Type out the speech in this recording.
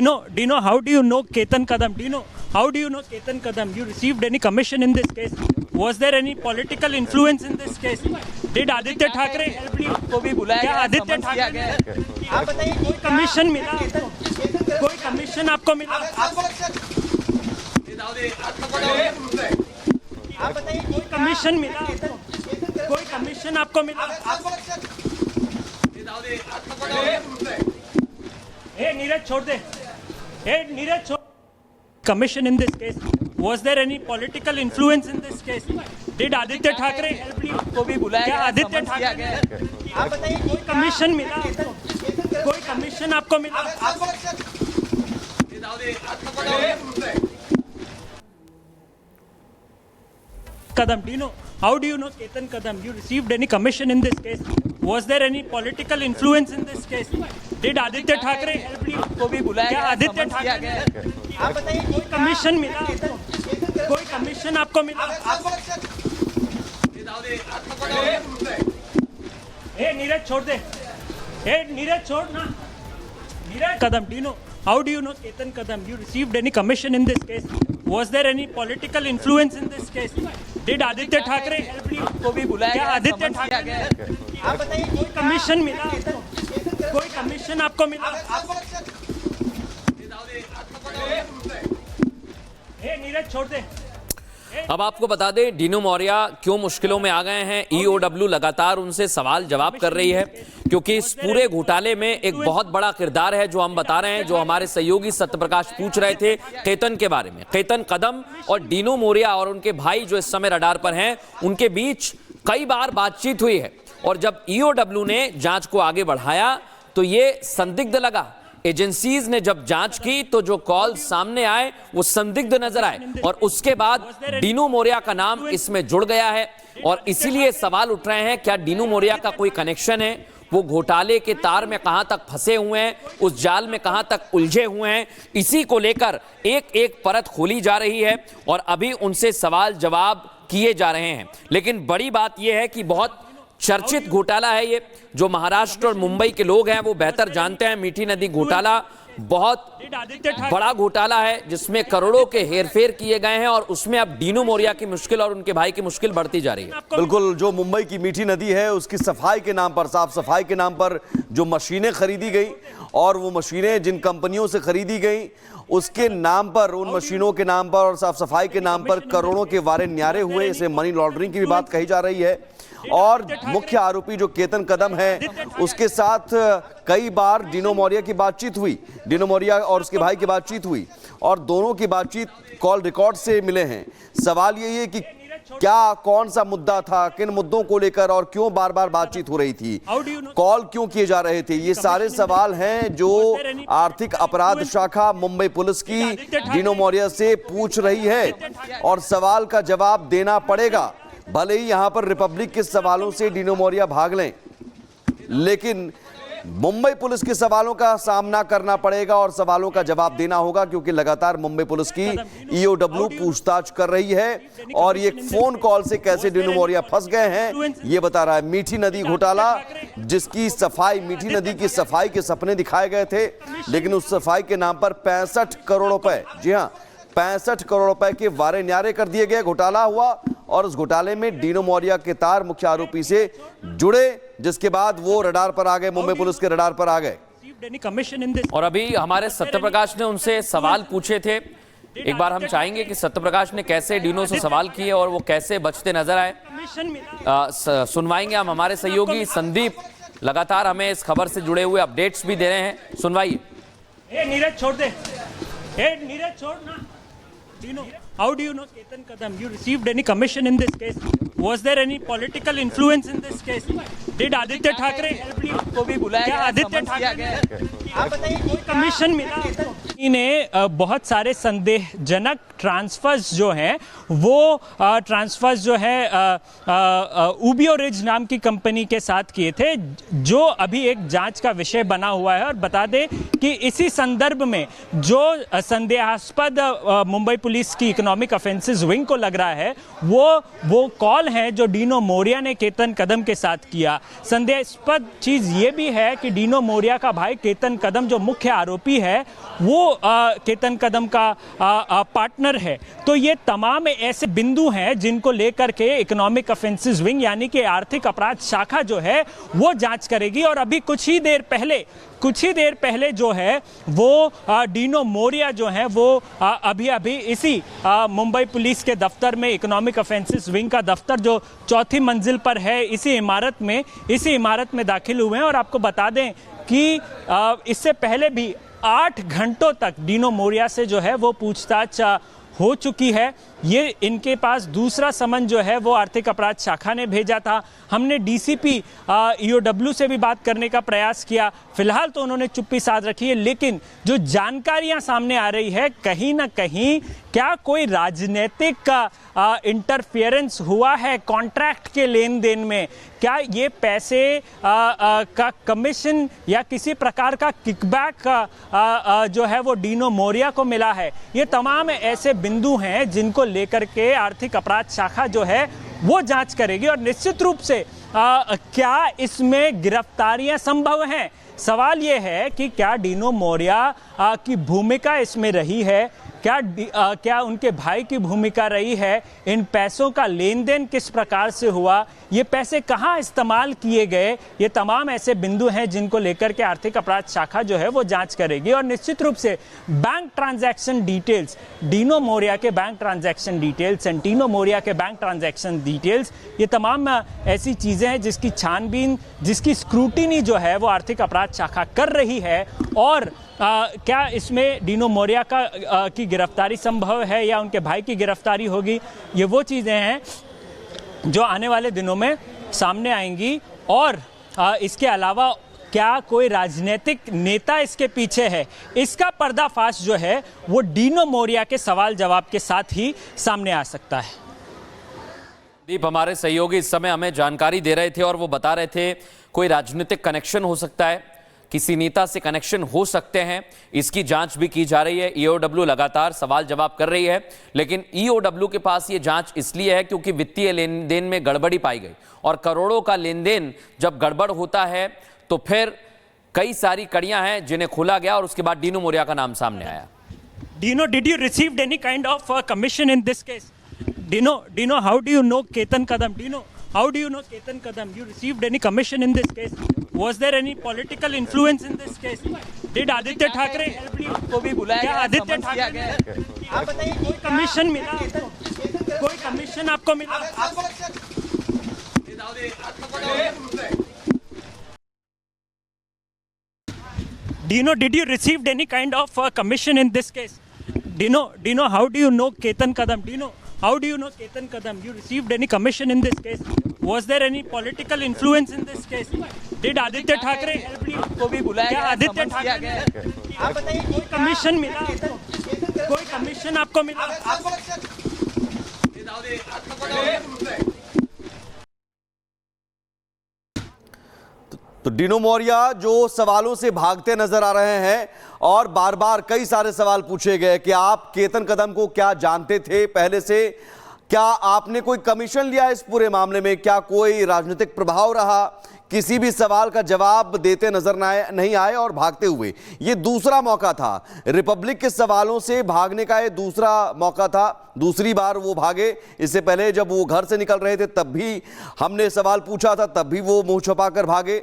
Dino, how do you know Ketan Kadam? Dino, how do you know Ketan Kadam? You received any commission in this case? Was there any political influence in this case? Did Aditya Thackeray help you? को भी बुलाया क्या गया, Aditya summons किया ठाकरे गया है। आप बताइए, कोई कमीशन मिला आपको? कोई कमीशन आपको मिला? आप बताइए, कोई कमीशन मिला आपको? कोई कमीशन आपको मिला? ए नीरज छोड़ दे, ए नीरज छोड़। Commission in this case. Was there any political influence in this case? Did Aditya Thackeray help you? को भी बुलाया क्या गया, आदित्य समन्स किया गया ठाकरे है। आप बताइए, कोई कमीशन मिला आपको? कोई कमीशन आपको मिला? Kadam, Dino, how do you know Ketan Kadam? You received any commission in this case? Was there any political influence in this case? Did Aditya Thackeray help you? को भी बुलाया क्या गया, आदित्य समन्स किया गया है। ठाकरे आप बताइए, कोई कमीशन मिला आपको? कोई कमीशन आपको मिला? ए नीरज छोड़ दे, ए नीरज छोड़ ना। Neeraj Kadam, Dino, how do you know Ketan Kadam? You received any commission in this case? Was there any political influence in this case? Did Aditya Thackeray help you? को भी बुलाया क्या गया, आदित्य समन्स किया गया है। ठाकरे आप बताइए, कोई कमीशन मिला आपको? कोई कमीशन आपको मिला? ए नीरज छोड़ दे। अब आपको बता दें डीनो मौर्या क्यों मुश्किलों में आ गए हैं। ईओडब्ल्यू लगातार उनसे सवाल जवाब कर रही है क्योंकि इस पूरे घोटाले में एक बहुत बड़ा किरदार है जो हम बता रहे हैं, जो हमारे सहयोगी सत्यप्रकाश पूछ रहे थे केतन के बारे में। केतन कदम और डीनो मौर्या और उनके भाई जो इस समय रडार पर हैं, उनके बीच कई बार बातचीत हुई है और जब ईओडब्ल्यू ने जांच को आगे बढ़ाया तो ये संदिग्ध लगा। एजेंसीज ने जब जांच की तो जो कॉल सामने आए वो संदिग्ध नजर आए और उसके बाद डीनो मौर्या का नाम इसमें जुड़ गया है और इसीलिए सवाल उठ रहे हैं क्या डीनो मौर्या का कोई कनेक्शन है, वो घोटाले के तार में कहां तक फंसे हुए हैं, उस जाल में कहां तक उलझे हुए हैं। इसी को लेकर एक एक परत खोली जा रही है और अभी उनसे सवाल जवाब किए जा रहे हैं। लेकिन बड़ी बात यह है कि बहुत चर्चित घोटाला है ये, जो महाराष्ट्र और मुंबई के लोग हैं वो बेहतर जानते हैं। मीठी नदी घोटाला बहुत बड़ा घोटाला है जिसमें करोड़ों के हेरफेर किए गए हैं और उसमें अब डीनो मौर्या की मुश्किल और उनके भाई की मुश्किल बढ़ती जा रही है। बिल्कुल, जो मुंबई की मीठी नदी है उसकी सफाई के नाम पर, साफ सफाई के नाम पर जो मशीनें खरीदी गई और वो मशीनें जिन कंपनियों से खरीदी गई उसके नाम पर, उन मशीनों के नाम पर और साफ सफाई के नाम पर करोड़ों के वारे न्यारे हुए। इसे मनी लॉन्ड्रिंग की भी बात कही जा रही है और मुख्य आरोपी जो केतन कदम है उसके साथ कई बार डीनो मौर्या की बातचीत हुई, डीनो मौर्या और उसके भाई की बातचीत हुई और दोनों की बातचीत कॉल रिकॉर्ड से मिले हैं। सवाल यही है कि क्या, कौन सा मुद्दा था, किन मुद्दों को लेकर और क्यों बार बार बातचीत हो रही थी, कॉल क्यों किए जा रहे थे, ये सारे सवाल हैं जो आर्थिक अपराध शाखा मुंबई पुलिस की डीनो मौर्या से पूछ रही है और सवाल का जवाब देना पड़ेगा। भले ही यहां पर रिपब्लिक के सवालों से डीनो मौर्या भाग लें, लेकिन मुंबई पुलिस के सवालों का सामना करना पड़ेगा और सवालों का जवाब देना होगा क्योंकि लगातार मुंबई पुलिस की ईओडब्ल्यू पूछताछ कर रही है और ये फोन कॉल से कैसे डीनो मौर्या फंस गए हैं ये बता रहा है। मीठी नदी घोटाला जिसकी सफाई, मीठी नदी की सफाई के सपने दिखाए गए थे लेकिन उस सफाई के नाम पर 65 करोड़ रुपए, जी हां 65 करोड़ रुपए के वारे न्यारे कर दिए गए। घोटाला हुआ और उस घोटाले में डीनो मौर्या के तार मुख्य आरोपी से जुड़े जिसके बाद वो रडार पर आ गए, मुंबई पुलिस के रडार पर आ गए। और अभी हमारे सत्यप्रकाश ने उनसे सवाल पूछे थे, एक बार हम चाहेंगे कि सत्यप्रकाश ने कैसे डीनो से सवाल किए और वो कैसे बचते नजर आए, सुनवाएंगे। हम हमारे सहयोगी संदीप लगातार हमें इस खबर से जुड़े हुए अपडेट्स भी दे रहे हैं, सुनवाइए। ए नीरज छोड़ दे, ए नीरज छोड़ ना। Dino, how do you know Ketan Kadam? You received any commission in this case? Was there any political influence in this case? Did Aditya Thackeray help you? को भी बुलाया क्या गया, आदित्य समन्स किया गया है। आप बताइए, कोई कमीशन मिला आपको? इन्हें बहुत सारे संदेहजनक ट्रांसफर्स जो हैं वो ट्रांसफर्स जो है उबियो रिज नाम की कंपनी के साथ किए थे जो अभी एक जांच का विषय बना हुआ है। और बता दें कि इसी संदर्भ में जो संदेहास्पद मुंबई पुलिस की इकोनॉमिक ऑफेंसेस विंग को लग रहा है वो कॉल है जो डीनो मौर्या ने केतन कदम के साथ किया। संदेहास्पद चीज ये भी है कि डीनो मौर्या का भाई केतन कदम जो मुख्य आरोपी है वो केतन कदम का पार्टनर है। तो ये तमाम ऐसे बिंदु हैं जिनको लेकर के इकोनॉमिक ऑफेंसेस विंग यानी कि आर्थिक अपराध शाखा जो है वो जांच करेगी। और अभी कुछ ही देर पहले जो है वो डीनो मोरिया जो है वो अभी इसी मुंबई पुलिस के दफ्तर में इकोनॉमिक ऑफेंसेस विंग का दफ्तर जो चौथी मंजिल पर है इसी इमारत में दाखिल हुए हैं। और आपको बता दें कि इससे पहले भी 8 घंटों तक डीनो मोरिया से जो है वो पूछताछ हो चुकी है। ये इनके पास दूसरा समन जो है वो आर्थिक अपराध शाखा ने भेजा था। हमने डीसीपी ईओडब्ल्यू से भी बात करने का प्रयास किया, फिलहाल तो उन्होंने चुप्पी साध रखी है। लेकिन जो जानकारियां सामने आ रही है कहीं ना कहीं क्या कोई राजनीतिक का इंटरफेरेंस हुआ है कॉन्ट्रैक्ट के लेन देन में, क्या ये पैसे का कमीशन या किसी प्रकार का किकबैक जो है वो डीनो मोरिया को मिला है। ये तमाम ऐसे बिंदु हैं जिनको लेकर के आर्थिक अपराध शाखा जो है वो जांच करेगी। और निश्चित रूप से क्या इसमें गिरफ्तारियां संभव हैं? सवाल ये है कि क्या डीनो मोरिया की भूमिका इसमें रही है, क्या उनके भाई की भूमिका रही है, इन पैसों का लेन देन किस प्रकार से हुआ, ये पैसे कहां इस्तेमाल किए गए, ये तमाम ऐसे बिंदु हैं जिनको लेकर के आर्थिक अपराध शाखा जो है वो जांच करेगी। और निश्चित रूप से bank transaction details, Dino Morea के bank transaction details, Santino Morea के बैंक ट्रांजैक्शन डिटेल्स, ये तमाम ऐसी चीजें हैं जिसकी छानबीन, जिसकी स्क्रूटिनी जो है वो आर्थिक अपराध शाखा कर रही है। और क्या इसमें डीनो मोरिया की गिरफ्तारी संभव है या उनके भाई की गिरफ्तारी होगी, ये वो चीज़ें हैं जो आने वाले दिनों में सामने आएंगी। और इसके अलावा क्या कोई राजनीतिक नेता इसके पीछे है, इसका पर्दाफाश जो है वो डीनो मोरिया के सवाल जवाब के साथ ही सामने आ सकता है। दीप, हमारे सहयोगी इस समय हमें जानकारी दे रहे थे और वो बता रहे थे कोई राजनीतिक कनेक्शन हो सकता है, किसी नेता से कनेक्शन हो सकते हैं, इसकी जांच भी की जा रही है। ईओडब्ल्यू लगातार सवाल जवाब कर रही है, लेकिन ईओडब्ल्यू के पास ये जांच इसलिए है क्योंकि वित्तीय लेन देन में गड़बड़ी पाई गई। और करोड़ों का लेन देन जब गड़बड़ होता है तो फिर कई सारी कड़ियां हैं जिन्हें खोला गया और उसके बाद डीनो मोरिया का नाम सामने आया। Dino, did you received any kind of commission in this case? Dino, how do you know Ketan Kadam? Dino, how do you know Ketan Kadam? You received any commission in this case? Was there any political influence in this case? Did Aditya Thackeray help you? को भी बुलाया क्या गया, Aditya summons किया गया है। ठाकरे आप बताइए, कोई कमीशन मिला आपको? कोई कमीशन आपको मिला? Dino, did you received any kind of commission in this case? Dino, how do you know Ketan Kadam? Dino, how do you know Ketan Kadam? You received any commission in this case? Was there any political influence in this case? Did Aditya Thackeray help you? को भी बुलाया क्या गया, Aditya summons किया ठाकरे गया है। आप बताइए, कोई कमीशन मिला आपको? कोई कमीशन आपको मिला? तो डीनो मोरिया जो सवालों से भागते नजर आ रहे हैं और बार बार कई सारे सवाल पूछे गए कि आप केतन कदम को क्या जानते थे पहले से, क्या आपने कोई कमीशन लिया इस पूरे मामले में, क्या कोई राजनीतिक प्रभाव रहा, किसी भी सवाल का जवाब देते नजर नहीं आए और भागते हुए। ये दूसरा मौका था, रिपब्लिक के सवालों से भागने का ये दूसरा मौका था, दूसरी बार वो भागे। इससे पहले जब वो घर से निकल रहे थे तब भी हमने सवाल पूछा था, तब भी वो मुंह छुपाकर भागे।